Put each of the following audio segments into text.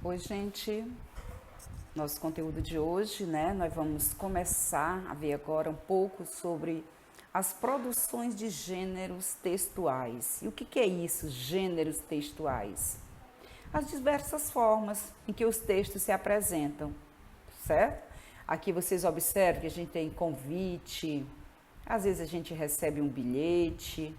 Oi, gente. Nosso conteúdo de hoje, né? Nós vamos começar a ver agora um pouco sobre as produções de gêneros textuais. E o que é isso, gêneros textuais? As diversas formas em que os textos se apresentam, certo? Aqui vocês observam que a gente tem convite, às vezes a gente recebe um bilhete,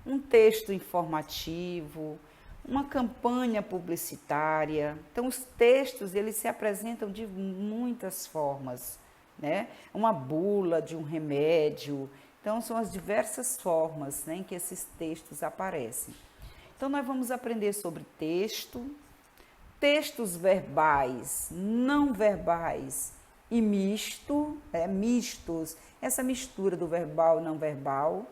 um texto informativo, uma campanha publicitária. Então, os textos, eles se apresentam de muitas formas, né? Uma bula de um remédio. Então, são as diversas formas, né, em que esses textos aparecem. Então, nós vamos aprender sobre texto, textos verbais, não verbais e mistos, essa mistura do verbal e não verbal,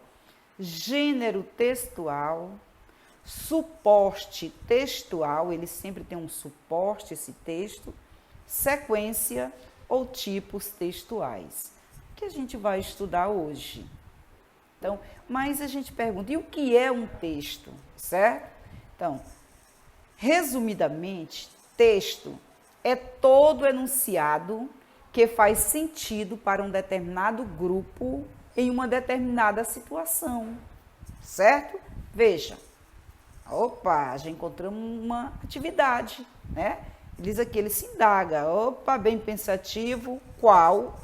gênero textual, suporte textual, ele sempre tem um suporte, esse texto, sequência ou tipos textuais, que a gente vai estudar hoje. Então, mas a gente pergunta, e o que é um texto, certo? Então, resumidamente, texto é todo enunciado que faz sentido para um determinado grupo em uma determinada situação, certo? Veja. Opa, já encontramos uma atividade, né? Diz aqui, ele se indaga. Opa, bem pensativo, qual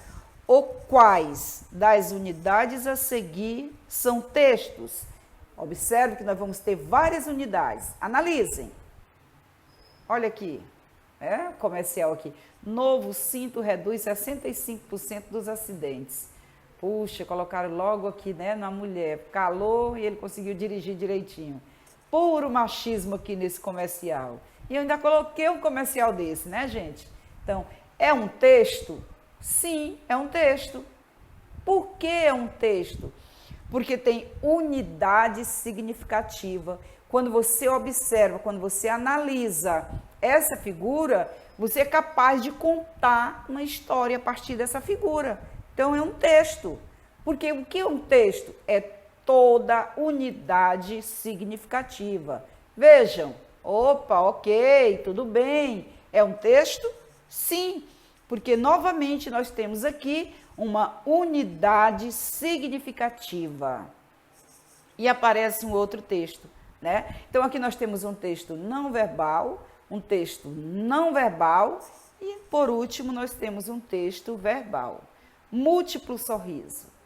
ou quais das unidades a seguir são textos? Observe que nós vamos ter várias unidades. Analisem. Olha aqui, comercial aqui. Novo cinto reduz 65% dos acidentes. Puxa, colocaram logo aqui, né, na mulher. Calor e ele conseguiu dirigir direitinho. Puro machismo aqui nesse comercial. E eu ainda coloquei um comercial desse, né, gente? Então, é um texto? Sim, é um texto. Por que é um texto? Porque tem unidade significativa. Quando você observa, quando você analisa essa figura, você é capaz de contar uma história a partir dessa figura. Então, é um texto. Porque o que é um texto? É toda unidade significativa. Vejam, opa, ok, tudo bem. É um texto? Sim, porque novamente nós temos aqui uma unidade significativa. E aparece um outro texto, né? Então aqui nós temos um texto não verbal, um texto não verbal e por último nós temos um texto verbal. Múltiplo sorriso.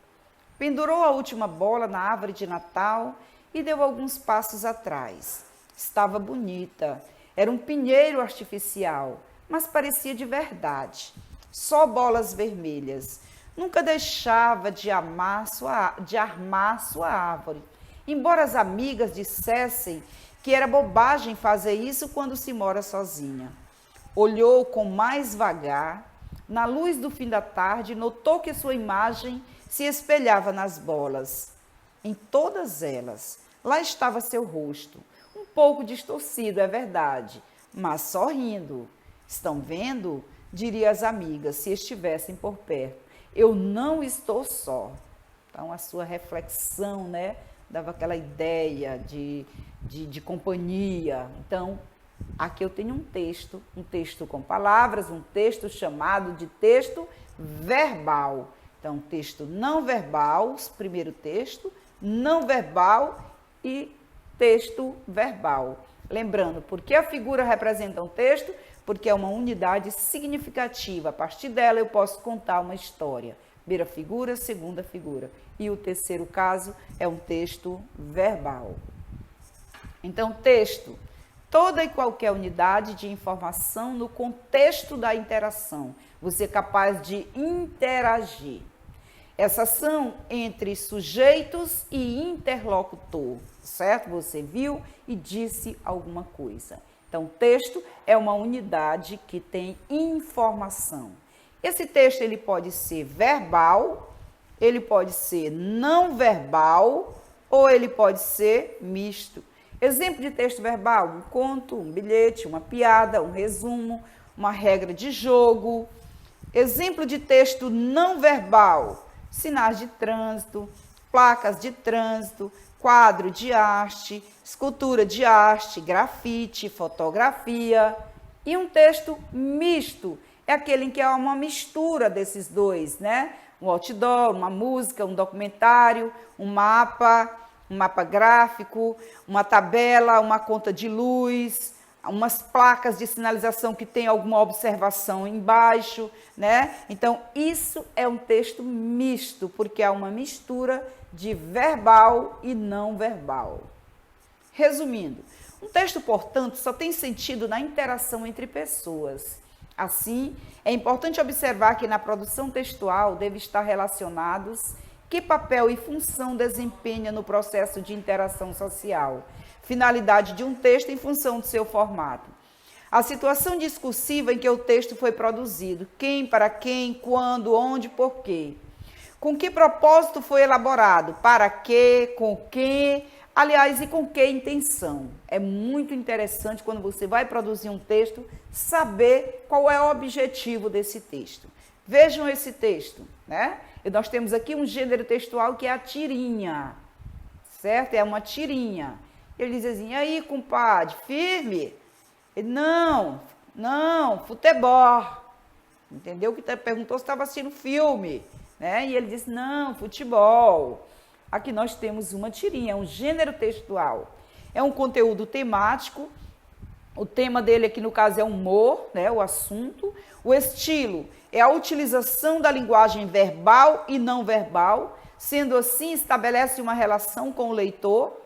Pendurou a última bola na árvore de Natal e deu alguns passos atrás. Estava bonita. Era um pinheiro artificial, mas parecia de verdade. Só bolas vermelhas. Nunca deixava de armar sua árvore. Embora as amigas dissessem que era bobagem fazer isso quando se mora sozinha. Olhou com mais vagar. Na luz do fim da tarde, notou que sua imagem se espelhava nas bolas. Em todas elas, lá estava seu rosto, um pouco distorcido, é verdade, mas sorrindo. Estão vendo? Diria as amigas, se estivessem por perto. Eu não estou só. Então, a sua reflexão, né, dava aquela ideia de companhia. Então, aqui eu tenho um texto com palavras, um texto chamado de texto verbal. Então, texto não verbal, primeiro texto, não verbal e texto verbal. Lembrando, por que a figura representa um texto? Porque é uma unidade significativa. A partir dela eu posso contar uma história. Primeira figura, segunda figura. E o terceiro caso é um texto verbal. Então, texto, toda e qualquer unidade de informação no contexto da interação. Você é capaz de interagir. Essa ação entre sujeitos e interlocutor, certo? Você viu e disse alguma coisa. Então, texto é uma unidade que tem informação. Esse texto ele pode ser verbal, ele pode ser não verbal ou ele pode ser misto. Exemplo de texto verbal, um conto, um bilhete, uma piada, um resumo, uma regra de jogo. Exemplo de texto não verbal, sinais de trânsito, placas de trânsito, quadro de arte, escultura de arte, grafite, fotografia. E um texto misto é aquele em que há uma mistura desses dois, né? Um outdoor, uma música, um documentário, um mapa gráfico, uma tabela, uma conta de luz, umas placas de sinalização que tem alguma observação embaixo, né? Então, isso é um texto misto, porque há uma mistura de verbal e não verbal. Resumindo, um texto, portanto, só tem sentido na interação entre pessoas. Assim, é importante observar que na produção textual devem estar relacionados que papel e função desempenha no processo de interação social, finalidade de um texto em função do seu formato, a situação discursiva em que o texto foi produzido, quem, para quem, quando, onde, por quê, com que propósito foi elaborado, para quê, com quem, aliás, e com que intenção. É muito interessante quando você vai produzir um texto, saber qual é o objetivo desse texto. Vejam esse texto, né? E nós temos aqui um gênero textual que é a tirinha, certo? É uma tirinha. Ele diz assim, e aí, compadre, firme? Ele, não, futebol. Entendeu? Que perguntou se estava assistindo filme, né? E ele disse, não, futebol. Aqui nós temos uma tirinha, um gênero textual. É um conteúdo temático, o tema dele aqui no caso é humor, né, o assunto. O estilo é a utilização da linguagem verbal e não verbal, sendo assim estabelece uma relação com o leitor.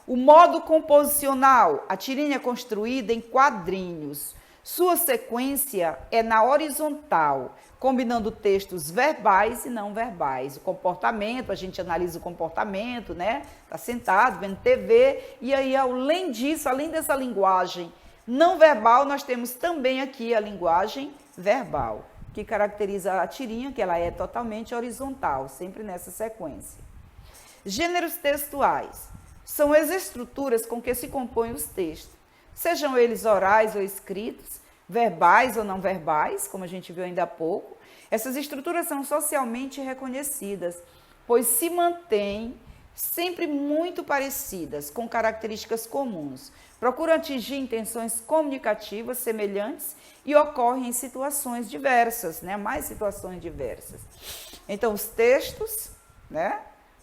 O modo composicional, a tirinha é construída em quadrinhos. Sua sequência é na horizontal, combinando textos verbais e não verbais. O comportamento, a gente analisa o comportamento, né? Está sentado, vendo TV, e aí, além disso, além dessa linguagem não verbal, nós temos também aqui a linguagem verbal, que caracteriza a tirinha, que ela é totalmente horizontal, sempre nessa sequência. Gêneros textuais são as estruturas com que se compõem os textos, sejam eles orais ou escritos, verbais ou não verbais, como a gente viu ainda há pouco. Essas estruturas são socialmente reconhecidas, pois se mantêm sempre muito parecidas, com características comuns, procuram atingir intenções comunicativas semelhantes e ocorrem em situações diversas, né? Mais situações diversas. Então, os textos, né?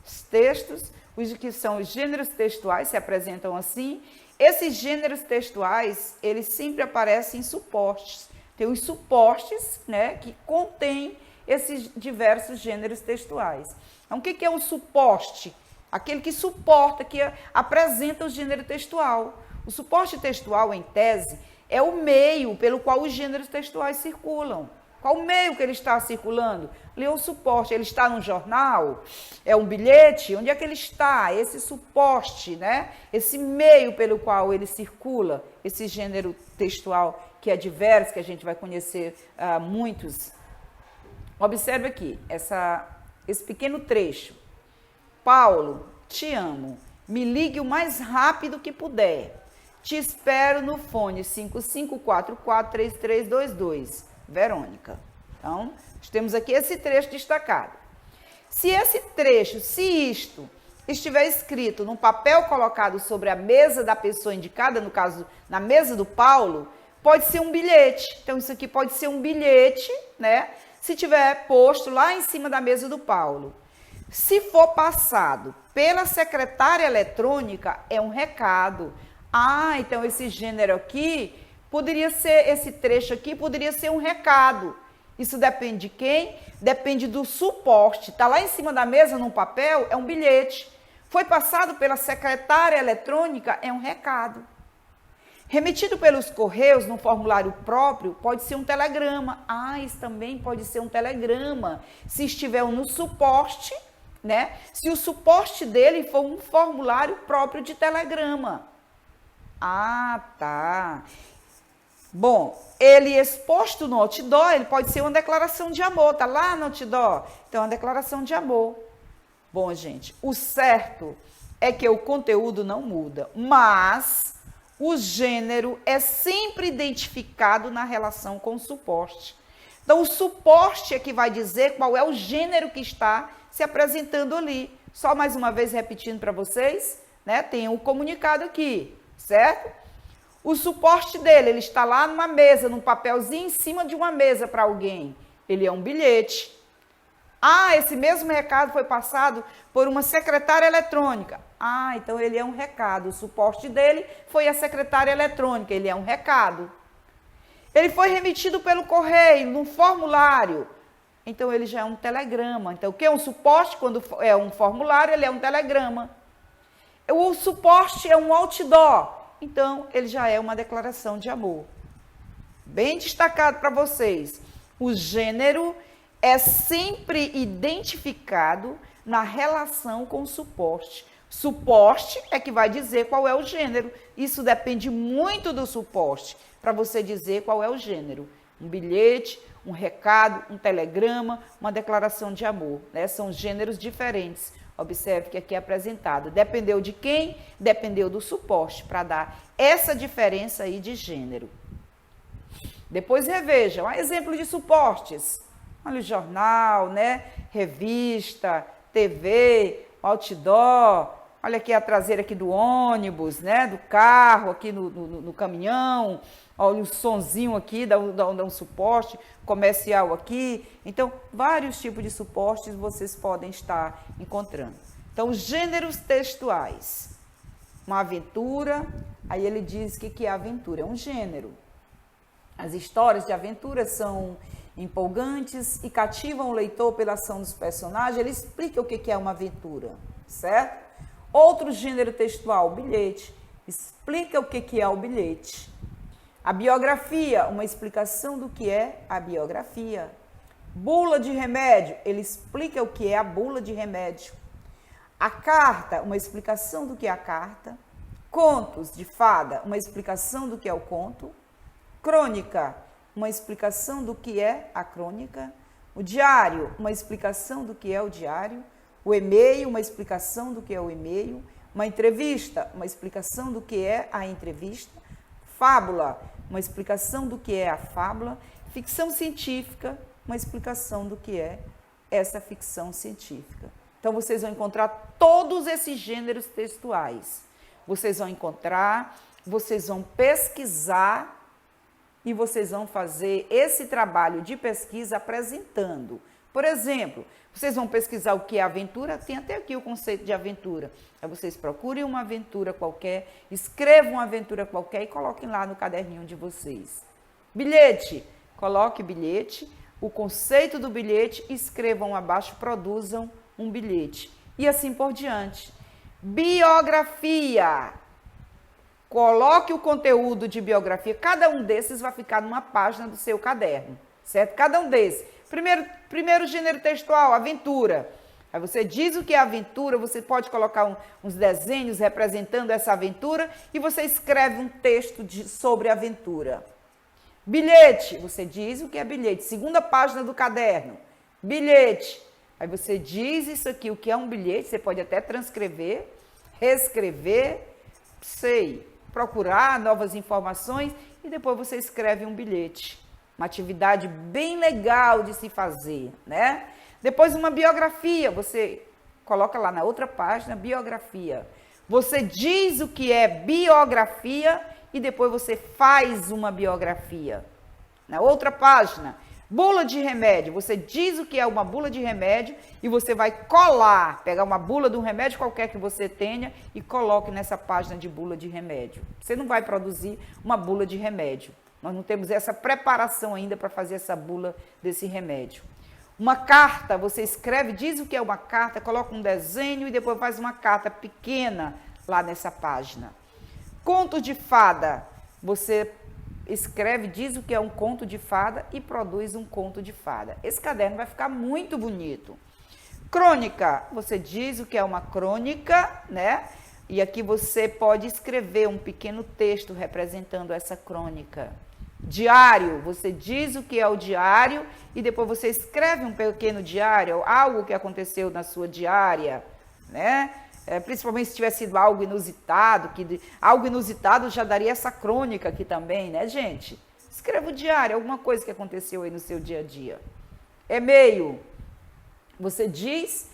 Os textos, os que são os gêneros textuais, se apresentam assim. Esses gêneros textuais, eles sempre aparecem em suportes. Tem os suportes, né, que contêm esses diversos gêneros textuais. Então, o que é o suporte? Aquele que suporta, que apresenta o gênero textual. O suporte textual, em tese, é o meio pelo qual os gêneros textuais circulam. Qual o meio que ele está circulando? Ali é o suporte. Ele está num jornal? É um bilhete? Onde é que ele está? Esse suporte, né? Esse meio pelo qual ele circula, esse gênero textual que é diverso, que a gente vai conhecer muitos. Observe aqui, esse pequeno trecho. Paulo, te amo. Me ligue o mais rápido que puder. Te espero no fone 55443322. Verônica. Então, temos aqui esse trecho destacado. Se esse trecho, se isto estiver escrito num papel colocado sobre a mesa da pessoa indicada, no caso, na mesa do Paulo, pode ser um bilhete. Então, isso aqui pode ser um bilhete, né? Se tiver posto lá em cima da mesa do Paulo. Se for passado pela secretária eletrônica, é um recado. Ah, então esse gênero aqui poderia ser, esse trecho aqui poderia ser um recado. Isso depende de quem? Depende do suporte. Está lá em cima da mesa, num papel, é um bilhete. Foi passado pela secretária eletrônica, é um recado. Remetido pelos correios, num formulário próprio, pode ser um telegrama. Ah, isso também pode ser um telegrama. Se estiver no suporte, né? Se o suporte dele for um formulário próprio de telegrama. Ah, tá. Bom, ele exposto no outdoor, ele pode ser uma declaração de amor, tá lá no outdoor. Então, é uma declaração de amor. Bom, gente, o certo é que o conteúdo não muda, mas o gênero é sempre identificado na relação com o suporte. Então, o suporte é que vai dizer qual é o gênero que está se apresentando ali. Só mais uma vez repetindo para vocês, né? Tem um comunicado aqui, certo? O suporte dele, ele está lá numa mesa, num papelzinho em cima de uma mesa para alguém. Ele é um bilhete. Ah, esse mesmo recado foi passado por uma secretária eletrônica. Ah, então ele é um recado. O suporte dele foi a secretária eletrônica, ele é um recado. Ele foi remetido pelo correio, num formulário. Então ele já é um telegrama. Então o que é um suporte? Quando é um formulário, ele é um telegrama. O suporte é um outdoor. Então ele já é uma declaração de amor. Bem destacado para vocês. O gênero é sempre identificado na relação com o suporte. Suporte é que vai dizer qual é o gênero. Isso depende muito do suporte para você dizer qual é o gênero. Um bilhete, um recado, um telegrama, uma declaração de amor, né? São gêneros diferentes. Observe que aqui é apresentado. Dependeu de quem? Dependeu do suporte, para dar essa diferença aí de gênero. Depois reveja, um exemplo de suportes. Olha o jornal, né? Revista, TV, outdoor. Olha aqui a traseira aqui do ônibus, né? Do carro, aqui no caminhão. Olha o sonzinho aqui, dá um suporte comercial aqui. Então, vários tipos de suportes vocês podem estar encontrando. Então, os gêneros textuais. Uma aventura, aí ele diz que é aventura, é um gênero. As histórias de aventura são empolgantes e cativam o leitor pela ação dos personagens. Ele explica o que é uma aventura, certo? Outro gênero textual, o bilhete, explica o que é o bilhete. A biografia, uma explicação do que é a biografia. Bula de remédio, ele explica o que é a bula de remédio. A carta, uma explicação do que é a carta. Contos de fada, uma explicação do que é o conto. Crônica, uma explicação do que é a crônica. O diário, uma explicação do que é o diário. O e-mail, uma explicação do que é o e-mail. Uma entrevista, uma explicação do que é a entrevista. Fábula, uma explicação do que é a fábula. Ficção científica, uma explicação do que é essa ficção científica. Então, vocês vão encontrar todos esses gêneros textuais. Vocês vão encontrar, vocês vão pesquisar e vocês vão fazer esse trabalho de pesquisa apresentando. Por exemplo, vocês vão pesquisar o que é aventura, tem até aqui o conceito de aventura. Aí vocês procurem uma aventura qualquer, escrevam uma aventura qualquer e coloquem lá no caderninho de vocês. Bilhete, coloque bilhete, o conceito do bilhete, escrevam abaixo, produzam um bilhete. E assim por diante. Biografia, coloque o conteúdo de biografia, cada um desses vai ficar numa página do seu caderno, certo? Cada um desses. Primeiro gênero textual, aventura. Aí você diz o que é aventura, você pode colocar uns desenhos representando essa aventura e você escreve um texto sobre aventura. Bilhete, você diz o que é bilhete. Segunda página do caderno, bilhete. Aí você diz isso aqui, o que é um bilhete, você pode até transcrever, reescrever, procurar novas informações e depois você escreve um bilhete. Uma atividade bem legal de se fazer, né? Depois uma biografia, você coloca lá na outra página, biografia. Você diz o que é biografia e depois você faz uma biografia. Na outra página, bula de remédio. Você diz o que é uma bula de remédio e você vai colar, pegar uma bula de um remédio qualquer que você tenha e coloque nessa página de bula de remédio. Você não vai produzir uma bula de remédio. Nós não temos essa preparação ainda para fazer essa bula desse remédio. Uma carta, você escreve, diz o que é uma carta, coloca um desenho e depois faz uma carta pequena lá nessa página. Conto de fada, você escreve, diz o que é um conto de fada e produz um conto de fada. Esse caderno vai ficar muito bonito. Crônica, você diz o que é uma crônica, né? E aqui você pode escrever um pequeno texto representando essa crônica. Diário, você diz o que é o diário e depois você escreve um pequeno diário, algo que aconteceu na sua diária, né? Principalmente se tiver sido algo inusitado, algo inusitado já daria essa crônica aqui também, né, gente? Escreva o diário, alguma coisa que aconteceu aí no seu dia a dia. E-mail, você diz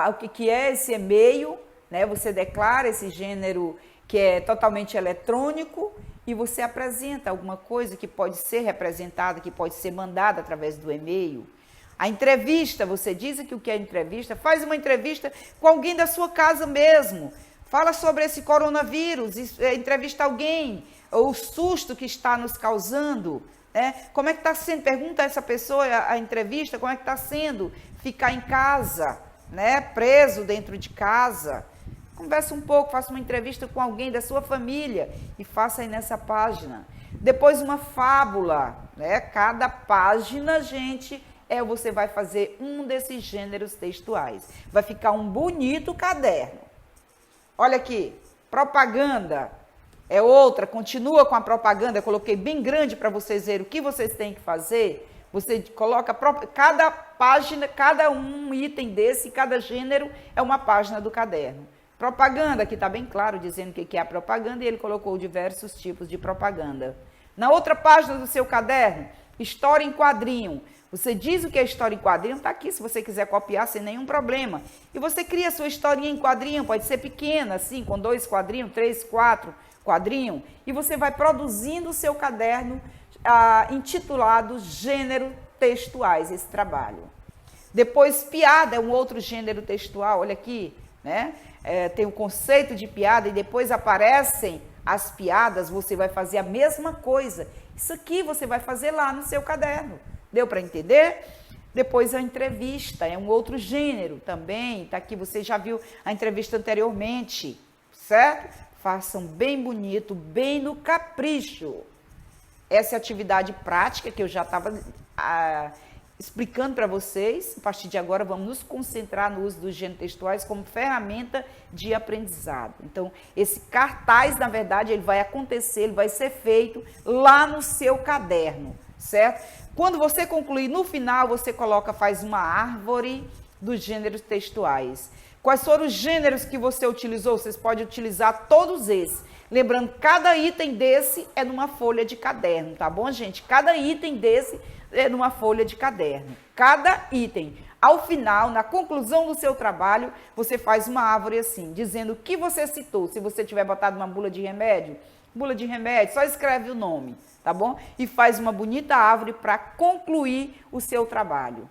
o que é esse e-mail, né? Você declara esse gênero que é totalmente eletrônico e você apresenta alguma coisa que pode ser representada, que pode ser mandada através do e-mail. A entrevista, você diz que o que é entrevista, faz uma entrevista com alguém da sua casa mesmo. Fala sobre esse coronavírus, entrevista alguém, o susto que está nos causando, né? Como é que está sendo? Pergunta a essa pessoa, a entrevista, como é que está sendo ficar em casa, né? Preso dentro de casa. Conversa um pouco, faça uma entrevista com alguém da sua família e faça aí nessa página. Depois uma fábula, né? Cada página, gente, você vai fazer um desses gêneros textuais. Vai ficar um bonito caderno. Olha aqui, propaganda é outra, continua com a propaganda, eu coloquei bem grande para vocês verem o que vocês têm que fazer. Você coloca cada página, cada um item desse, cada gênero é uma página do caderno. Propaganda, aqui está bem claro dizendo o que é a propaganda e ele colocou diversos tipos de propaganda. Na outra página do seu caderno, história em quadrinho. Você diz o que é história em quadrinho, está aqui se você quiser copiar sem nenhum problema. E você cria a sua historinha em quadrinho, pode ser pequena, assim, com 2 quadrinhos, 3, 4 quadrinhos. E você vai produzindo o seu caderno intitulado Gênero Textuais, esse trabalho. Depois, piada é um outro gênero textual, olha aqui, né? Tem o conceito de piada e depois aparecem as piadas, você vai fazer a mesma coisa. Isso aqui você vai fazer lá no seu caderno. Deu para entender? Depois a entrevista, é um outro gênero também. Tá aqui, você já viu a entrevista anteriormente, certo? Façam bem bonito, bem no capricho. Essa é a atividade prática que eu já estava explicando para vocês. A partir de agora, vamos nos concentrar no uso dos gêneros textuais como ferramenta de aprendizado. Então, esse cartaz, na verdade, ele vai acontecer, ele vai ser feito lá no seu caderno, certo? Quando você concluir, no final, você faz uma árvore dos gêneros textuais. Quais foram os gêneros que você utilizou? Vocês podem utilizar todos esses. Lembrando, cada item desse é numa folha de caderno, tá bom, gente? Cada item desse é numa folha de caderno. Cada item. Ao final, na conclusão do seu trabalho, você faz uma árvore assim, dizendo o que você citou. Se você tiver botado uma bula de remédio, só escreve o nome, tá bom? E faz uma bonita árvore para concluir o seu trabalho.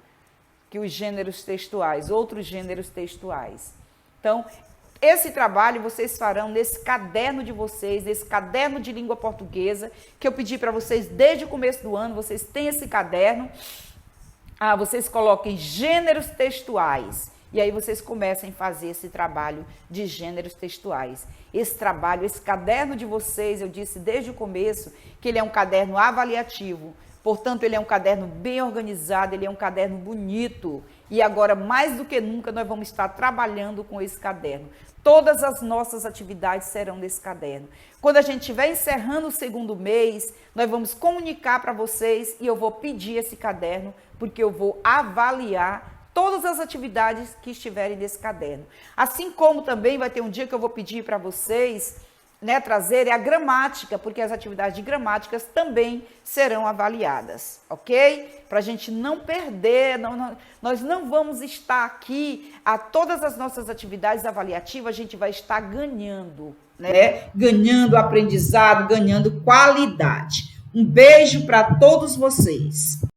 Que os gêneros textuais, outros gêneros textuais. Então, esse trabalho vocês farão nesse caderno de vocês, nesse caderno de língua portuguesa, que eu pedi para vocês desde o começo do ano, vocês têm esse caderno, vocês coloquem gêneros textuais, e aí vocês comecem a fazer esse trabalho de gêneros textuais. Esse trabalho, esse caderno de vocês, eu disse desde o começo, que ele é um caderno avaliativo, portanto, ele é um caderno bem organizado, ele é um caderno bonito. E agora, mais do que nunca, nós vamos estar trabalhando com esse caderno. Todas as nossas atividades serão nesse caderno. Quando a gente estiver encerrando o segundo mês, nós vamos comunicar para vocês e eu vou pedir esse caderno, porque eu vou avaliar todas as atividades que estiverem nesse caderno. Assim como também vai ter um dia que eu vou pedir para vocês, trazer a gramática, porque as atividades de gramáticas também serão avaliadas, ok? Para a gente não perder, nós não vamos estar aqui, todas as nossas atividades avaliativas, a gente vai estar ganhando, né? Ganhando aprendizado, ganhando qualidade. Um beijo para todos vocês.